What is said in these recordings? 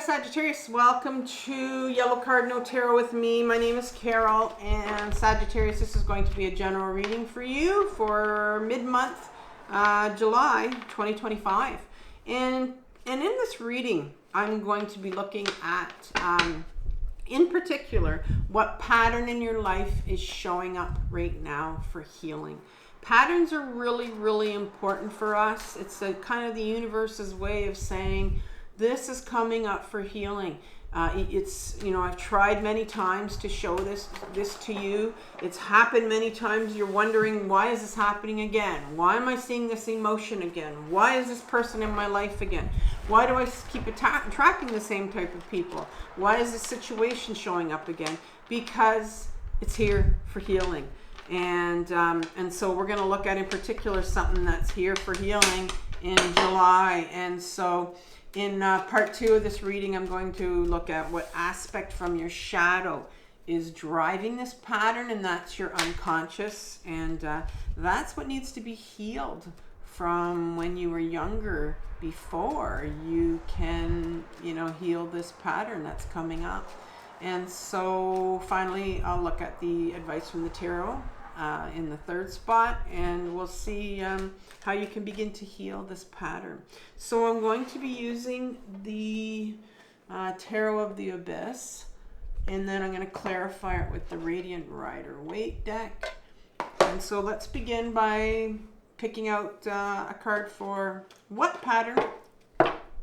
Sagittarius, welcome to Yellow Cardinal Tarot with me. My name is Carol, and Sagittarius, this is going to be a general reading for you for mid-month, July 2025. And in this reading, I'm going to be looking at, in particular, what pattern in your life is showing up right now for healing. Patterns are really, really important for us. It's a kind of the universe's way of saying, this is coming up for healing. It's, you know, I've tried many times to show this to you. It's happened many times. You're wondering, why is this happening again? Why am I seeing this emotion again? Why is this person in my life again? Why do I keep attracting the same type of people? Why is this situation showing up again? Because it's here for healing. And so we're going to look at in particular something that's here for healing in July. And so in part 2 of this reading, I'm going to look at what aspect from your shadow is driving this pattern, and that's your unconscious. And that's what needs to be healed from when you were younger before you can, you know, heal this pattern that's coming up. And so finally, I'll look at the advice from the tarot in the third spot, and we'll see how you can begin to heal this pattern. So I'm going to be using the Tarot of the Abyss, and then I'm going to clarify it with the Radiant Rider-Waite deck. And so let's begin by picking out a card for what pattern,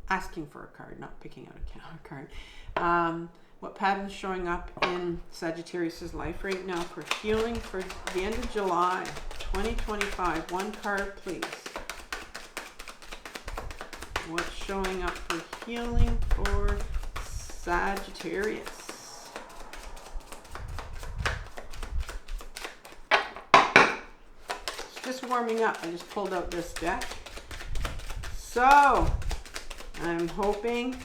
asking for a card, not picking out a card. What pattern is showing up in Sagittarius's life right now for healing for the end of July 2025? One card, please. What's showing up for healing for Sagittarius? It's just warming up. I just pulled out this deck. So, I'm hoping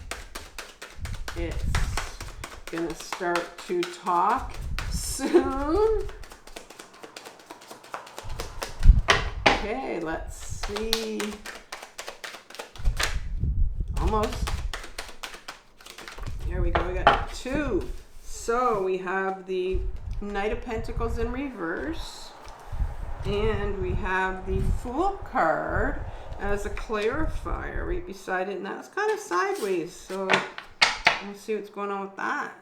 it's gonna start to talk soon. Okay, let's see. Almost. Here we go. We got 2. So we have the Knight of Pentacles in reverse, and we have the Fool card as a clarifier right beside it, and that's kind of sideways. So let's see what's going on with that.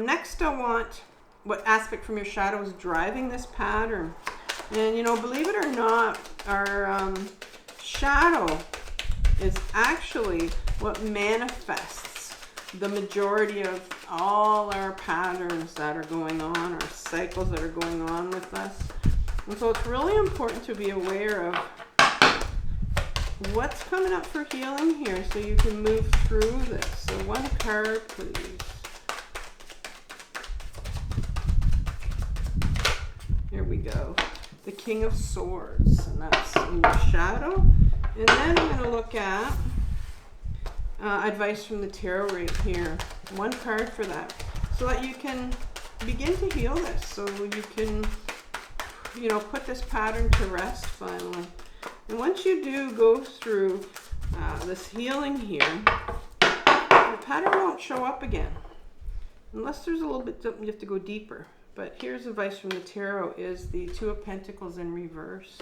Next, I want what aspect from your shadow is driving this pattern. And, you know, believe it or not, our shadow is actually what manifests the majority of all our patterns that are going on, our cycles that are going on with us. And so it's really important to be aware of what's coming up for healing here so you can move through this. So one card, please. Here we go. The King of Swords, and that's in your shadow. And then I'm going to look at advice from the tarot right here. One card for that, so that you can begin to heal this, so you can, you know, put this pattern to rest finally. And once you do go through this healing here, the pattern won't show up again. Unless there's a little bit, you have to go deeper. But here's advice from the tarot is the 2 of Pentacles in reverse.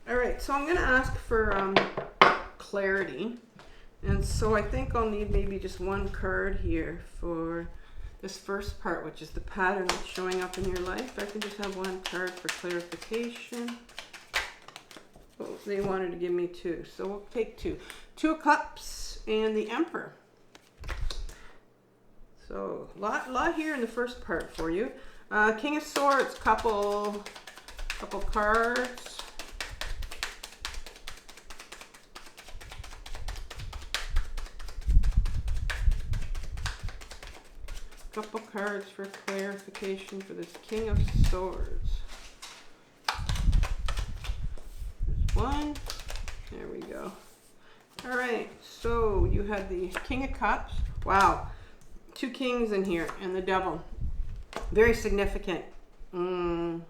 All right, so I'm going to ask for clarity. And so I think I'll need maybe just one card here for this first part, which is the pattern that's showing up in your life. I can just have one card for clarification. Oh, they wanted to give me 2, so we'll take 2. 2 of Cups and the Emperor. So lot here in the first part for you. King of Swords, couple cards. Couple cards for clarification for this King of Swords. One. There we go. All right, so you had the King of Cups. Wow, 2 kings in here and the Devil. Very significant for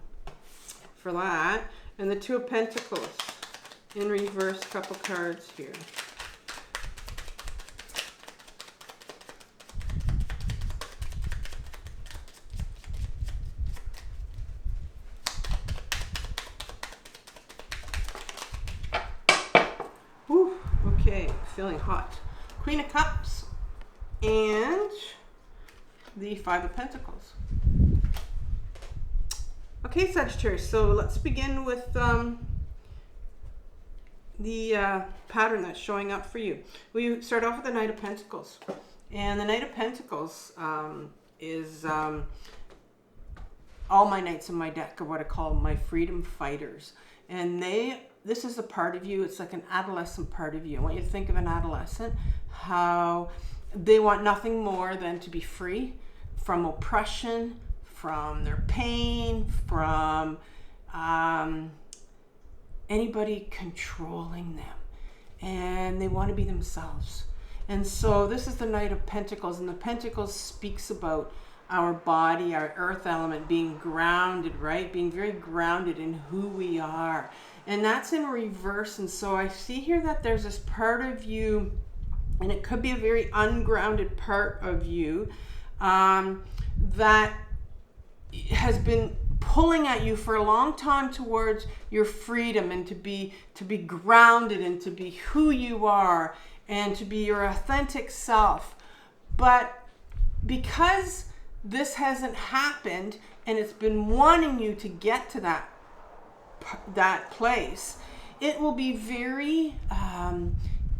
that. And the 2 of Pentacles in reverse, couple cards here. feeling hot. Queen of Cups and the Five of Pentacles. Okay, Sagittarius, so let's begin with the pattern that's showing up for you. We start off with the Knight of Pentacles. And the Knight of Pentacles is all my knights in my deck are what I call my freedom fighters. And this is a part of you, it's like an adolescent part of you. I want you to think of an adolescent, how they want nothing more than to be free from oppression, from their pain, from anybody controlling them. And they want to be themselves. And so this is the Knight of Pentacles, and the Pentacles speaks about our body, our earth element being grounded, right? Being very grounded in who we are. And that's in reverse. And so I see here that there's this part of you, and it could be a very ungrounded part of you, that has been pulling at you for a long time towards your freedom and to be grounded and to be who you are and to be your authentic self. But because this hasn't happened and it's been wanting you to get to that place, it will be very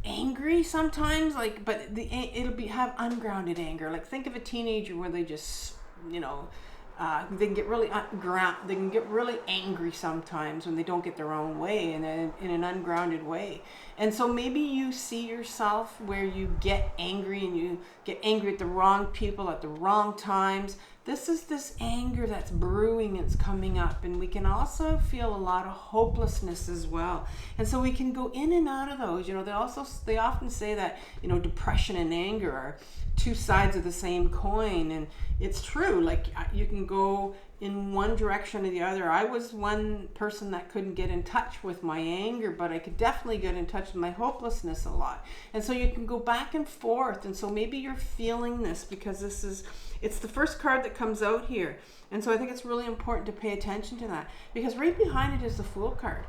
angry sometimes, like, but have ungrounded anger. Like, think of a teenager where they just, you know, they can get really they can get really angry sometimes when they don't get their own way in an ungrounded way. And so maybe you see yourself where you get angry and you get angry at the wrong people at the wrong times. This is this anger that's brewing, it's coming up, and we can also feel a lot of hopelessness as well. And so we can go in and out of those. You know, they often say that, you know, depression and anger are two sides of the same coin, and it's true. Like, you can go in one direction or the other. I was one person that couldn't get in touch with my anger, but I could definitely get in touch with my hopelessness a lot. And so you can go back and forth. And so maybe you're feeling this because it's the first card that comes out here. And so I think it's really important to pay attention to that, because right behind it is the Fool card.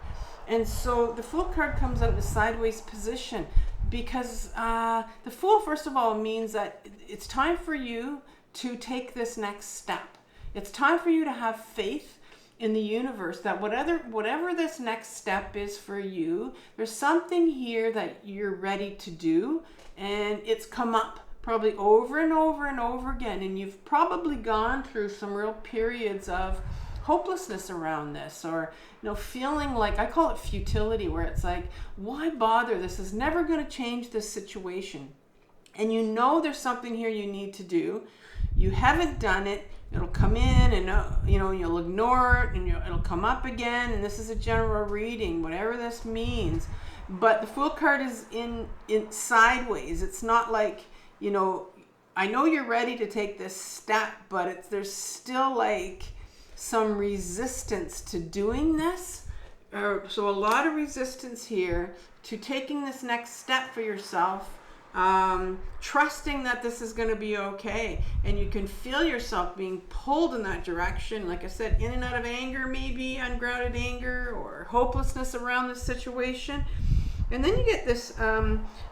And so the Fool card comes out in a sideways position because the Fool, first of all, means that it's time for you to take this next step. It's time for you to have faith in the universe that whatever this next step is for you, there's something here that you're ready to do, and it's come up probably over and over and over again, and you've probably gone through some real periods of hopelessness around this, or, you know, feeling like, I call it futility, where it's like, why bother? This is never going to change this situation. And you know there's something here you need to do. You haven't done it. It'll come in and, you know, you'll ignore it, and it'll come up again. And this is a general reading, whatever this means. But the Fool card is in sideways. It's not like, you know, I know you're ready to take this step, but there's still like some resistance to doing this. So a lot of resistance here to taking this next step for yourself. Trusting that this is going to be okay, and you can feel yourself being pulled in that direction, like I said, in and out of anger, maybe ungrounded anger or hopelessness around this situation. And then you get this,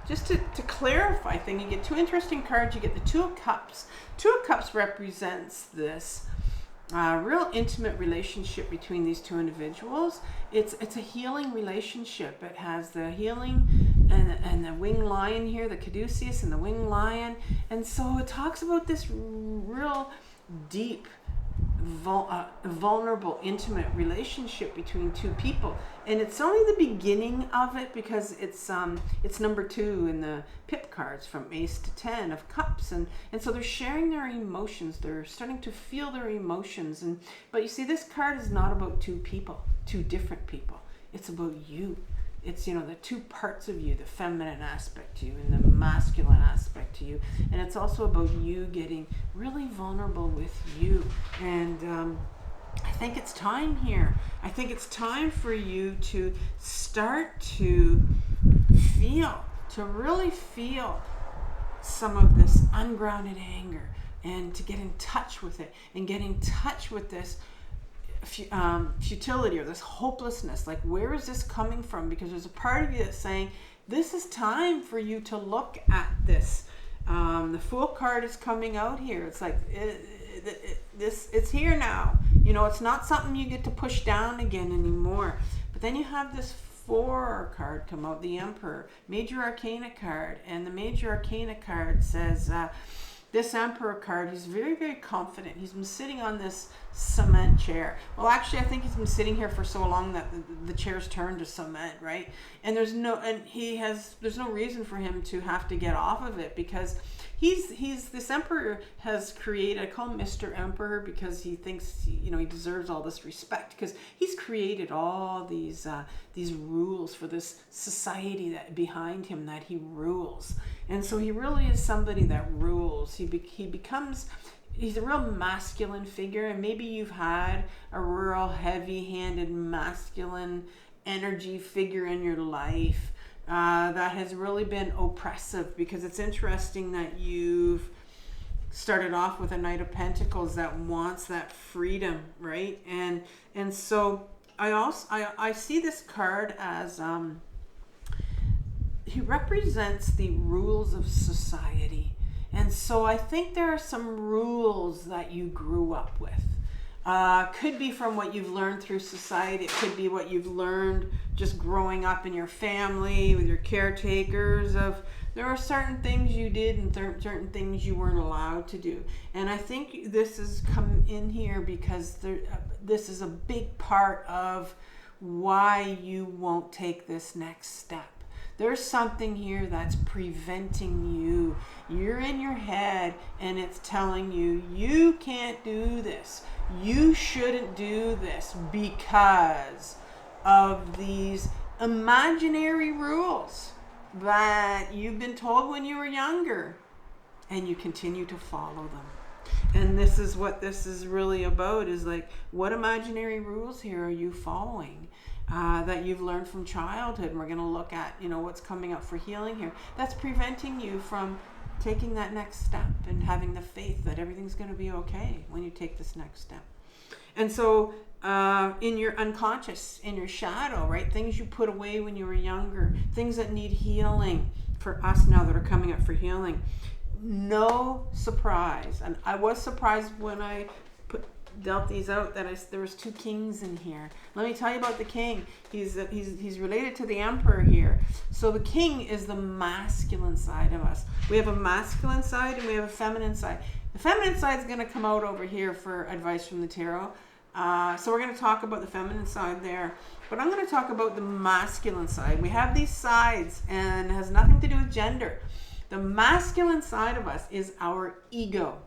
just to clarify thing, you get two interesting cards. You get the Two of Cups. Two of Cups represents this real intimate relationship between these two individuals. It's a healing relationship. It has the healing and the winged lion here, the caduceus and the winged lion. And so it talks about this real deep, vulnerable, intimate relationship between two people. And it's only the beginning of it, because it's number 2 in the pip cards, from Ace to 10 of Cups, and so they're sharing their emotions. They're starting to feel their emotions. But you see, this card is not about two people, two different people. It's about you. It's, you know, the two parts of you, the feminine aspect to you and the masculine aspect to you. And it's also about you getting really vulnerable with you. And I think it's time here. I think it's time for you to start to really feel some of this ungrounded anger, and to get in touch with it, and get in touch with this futility or this hopelessness. Like, where is this coming from? Because there's a part of you that's saying, this is time for you to look at this. The Fool card is coming out here. It's like, it's here now. You know, it's not something you get to push down again anymore. But then you have this 4 card come out, the Emperor, Major Arcana card. And the Major Arcana card says, this Emperor card, he's very, very confident. He's been sitting on this cement chair. Well, actually, I think he's been sitting here for so long that the chair's turned to cement, right? And there's no reason for him to have to get off of it, because this Emperor has created, I call him Mr. Emperor because he thinks, you know, he deserves all this respect, because he's created all these rules for this society that behind him that he rules. And so he really is somebody that rules. He's a real masculine figure, and maybe you've had a real heavy-handed masculine energy figure in your life that has really been oppressive, because it's interesting that you've started off with a Knight of Pentacles that wants that freedom, right? And so I see this card as he represents the rules of society. And so I think there are some rules that you grew up with. Could be from what you've learned through society. It could be what you've learned just growing up in your family with your caretakers. There are certain things you did and certain things you weren't allowed to do. And I think this has come in here because this is a big part of why you won't take this next step. There's something here that's preventing you. You're in your head and it's telling you, you can't do this. You shouldn't do this because of these imaginary rules that you've been told when you were younger, and you continue to follow them. And this is what this is really about, is like, what imaginary rules here are you following? That you've learned from childhood. And we're going to look at, you know, what's coming up for healing here. That's preventing you from taking that next step and having the faith that everything's going to be okay when you take this next step. And so in your unconscious, in your shadow, right, things you put away when you were younger, things that need healing for us now that are coming up for healing. No surprise. And I was surprised when I dealt these out that there was 2 kings in here. Let me tell you about the king. He's related to the Emperor here. So the king is the masculine side of us. We have a masculine side and we have a feminine side. The feminine side is going to come out over here for advice from the tarot. So we're going to talk about the feminine side there. But I'm going to talk about the masculine side. We have these sides, and it has nothing to do with gender. The masculine side of us is our ego.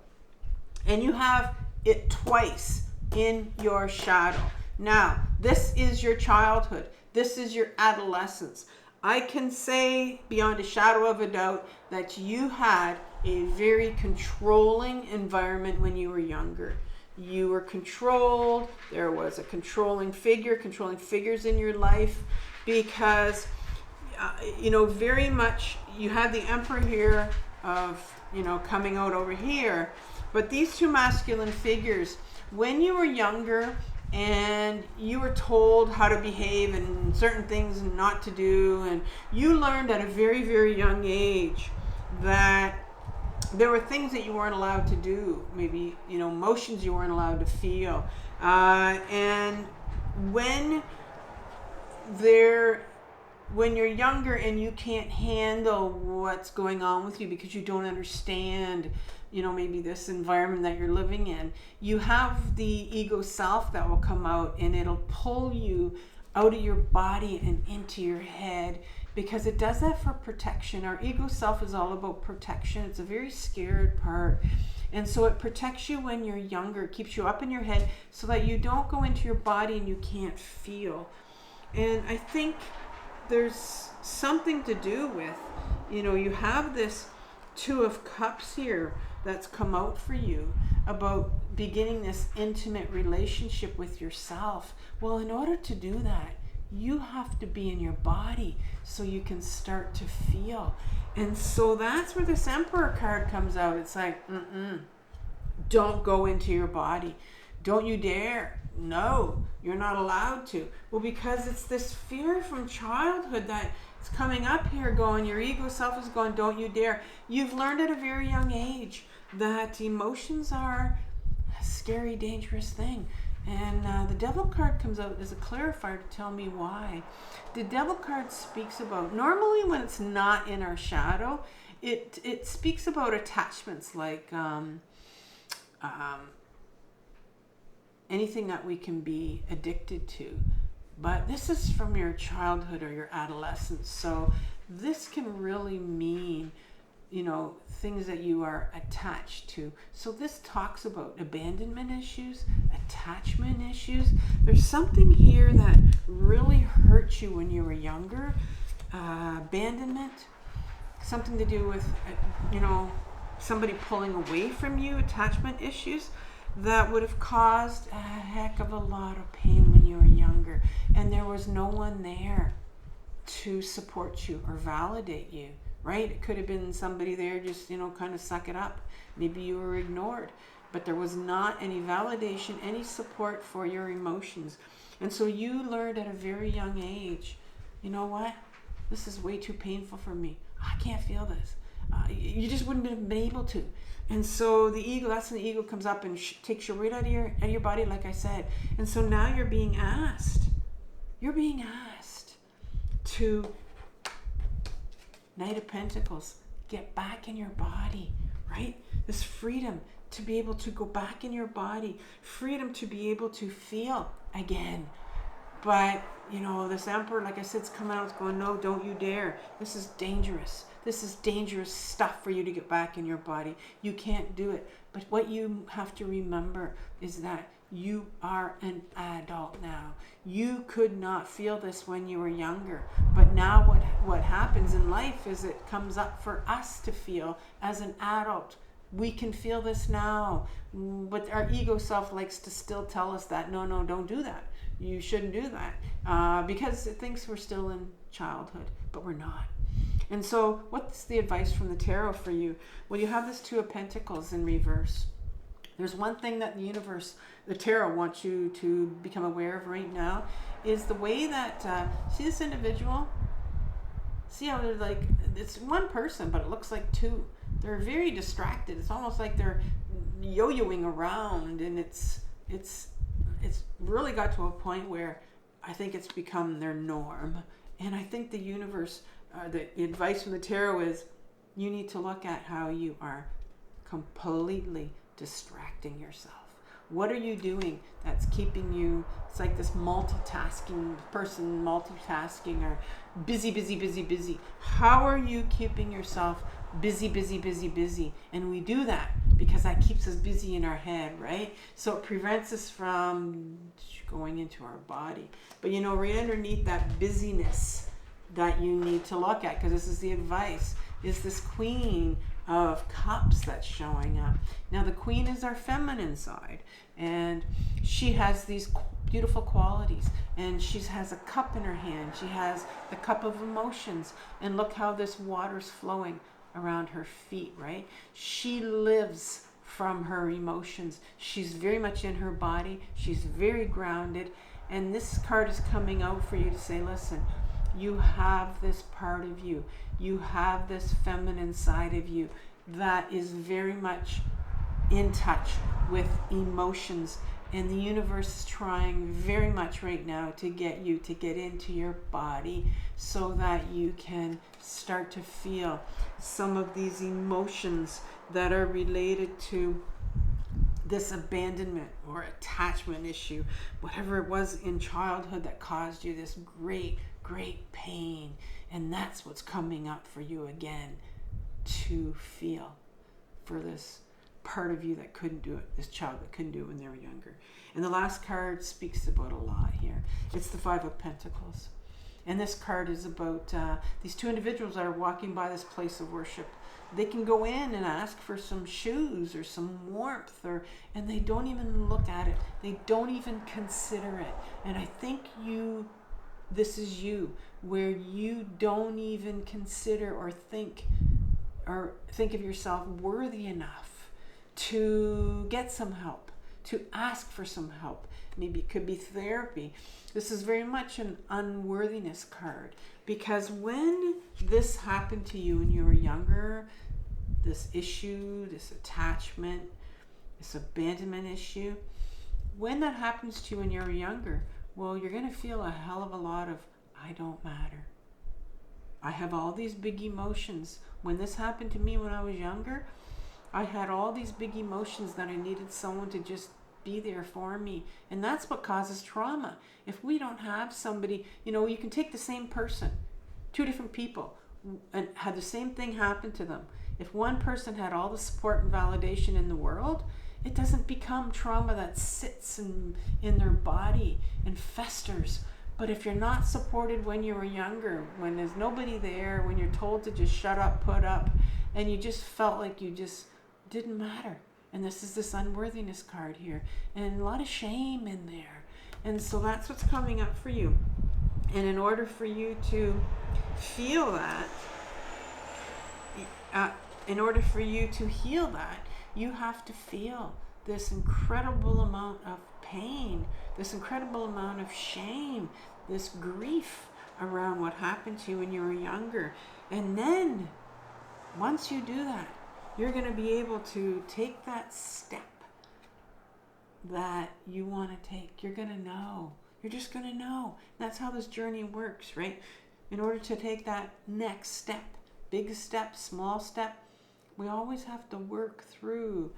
And you have it twice in your shadow. Now, this is your childhood. This is your adolescence. I can say beyond a shadow of a doubt that you had a very controlling environment when you were younger. You were controlled. There was a controlling figures in your life, because, you know, very much you had the Emperor here of, you know, coming out over here. But these 2 masculine figures, when you were younger and you were told how to behave and certain things not to do, and you learned at a very, very young age that there were things that you weren't allowed to do, maybe, you know, emotions you weren't allowed to feel. And when you're younger and you can't handle what's going on with you because you don't understand, you know, maybe this environment that you're living in, you have the ego self that will come out and it'll pull you out of your body and into your head, because it does that for protection. Our ego self is all about protection. It's a very scared part. And so it protects you when you're younger. It keeps you up in your head so that you don't go into your body and you can't feel. And I think there's something to do with, you know, you have this 2 of Cups here that's come out for you about beginning this intimate relationship with yourself. Well, in order to do that, you have to be in your body so you can start to feel. And so that's where this Emperor card comes out. It's like, don't go into your body. Don't you dare no, you're not allowed to. Well, because it's this fear from childhood that it's coming up here going, your ego self is going, don't you dare. You've learned at a very young age that emotions are a scary, dangerous thing. And the devil card comes out as a clarifier to tell me why. The devil card speaks about, normally when it's not in our shadow, it speaks about attachments like anything that we can be addicted to. But this is from your childhood or your adolescence. So this can really mean, things that you are attached to. So this talks about abandonment issues, attachment issues. There's something here that really hurt you when you were younger. Abandonment, something to do with, somebody pulling away from you, attachment issues that would have caused a heck of a lot of pain when you were younger. And there was no one there to support you or validate you. Right? It could have been somebody there just, kind of suck it up. Maybe you were ignored, but there was not any validation, any support for your emotions. And so you learned at a very young age, you know what? This is way too painful for me. I can't feel this. You just wouldn't have been able to. And so the ego, that's when the ego comes up and takes you right out of your body, like I said. And so now you're being asked to, Knight of Pentacles, get back in your body, right? This freedom to be able to go back in your body, freedom to be able to feel again. But, this Emperor, like I said, it's coming out, it's going, no, don't you dare. This is dangerous. This is dangerous stuff for you to get back in your body. You can't do it. But what you have to remember is that you are an adult now. You could not feel this when you were younger. But now what happens in life is it comes up for us to feel as an adult. We can feel this now. But our ego self likes to still tell us that, no, don't do that. You shouldn't do that. Because it thinks we're still in childhood, but we're not. And so what's the advice from the tarot for you? Well, you have this Two of Pentacles in reverse. There's one thing that the universe, the tarot, wants you to become aware of right now is the way that, see this individual? See how they're like, it's one person, but it looks like two. They're very distracted. It's almost like they're yo-yoing around, and it's really got to a point where I think it's become their norm. And I think the universe, the advice from the tarot is you need to look at how you are completely distracting yourself. What are you doing that's keeping you, it's like this multitasking person, multitasking or busy. How are you keeping yourself busy? And we do that because that keeps us busy in our head, right? So it prevents us from going into our body. But right underneath that busyness that you need to look at, because this is the advice, is this Queen of Cups that's showing up. Now the Queen is our feminine side, and she has these beautiful qualities, and she has a cup in her hand. She has the cup of emotions, and look how this water's flowing around her feet, right? She lives from her emotions. She's very much in her body. She's very grounded, and this card is coming out for you to say, listen, you have this part of you. You have this feminine side of you that is very much in touch with emotions. And the universe is trying very much right now to get you to get into your body so that you can start to feel some of these emotions that are related to this abandonment or attachment issue, whatever it was in childhood that caused you this great pain. And that's what's coming up for you again to feel for this part of you that couldn't do it, this child that couldn't do it when they were younger. And the last card speaks about a lot here. It's the Five of Pentacles. And this card is about these two individuals that are walking by this place of worship. They can go in and ask for some shoes or some warmth, and they don't even look at it. They don't even consider it. And I think this is you, where you don't even consider or think of yourself worthy enough to get some help, to ask for some help. Maybe it could be therapy. This is very much an unworthiness card, because when this happened to you when you were younger, this issue, this attachment, this abandonment issue, when that happens to you when you're younger, well, you're going to feel a hell of a lot of, I don't matter. I have all these big emotions. When this happened to me when I was younger, I had all these big emotions that I needed someone to just be there for me. And that's what causes trauma. If we don't have somebody, you can take the same person, two different people, and had the same thing happen to them. If one person had all the support and validation in the world, it doesn't become trauma that sits in their body and festers. But if you're not supported when you were younger, when there's nobody there, when you're told to just shut up, put up, and you just felt like you just didn't matter. And this is this unworthiness card here. And a lot of shame in there. And so that's what's coming up for you. And in order for you to feel that, in order for you to heal that, you have to feel this incredible amount of pain, this incredible amount of shame, this grief around what happened to you when you were younger. And then, once you do that, you're going to be able to take that step that you want to take. You're going to know. You're just going to know. That's how this journey works, right? In order to take that next step, big step, small step, we always have to work through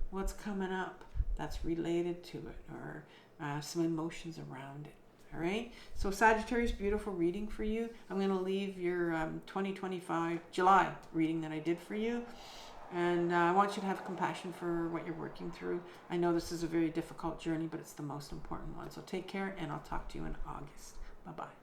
what's coming up that's related to it, or some emotions around it. All right. So Sagittarius, beautiful reading for you. I'm going to leave your 2025 July reading that I did for you. And I want you to have compassion for what you're working through. I know this is a very difficult journey, but it's the most important one. So take care, and I'll talk to you in August. Bye-bye.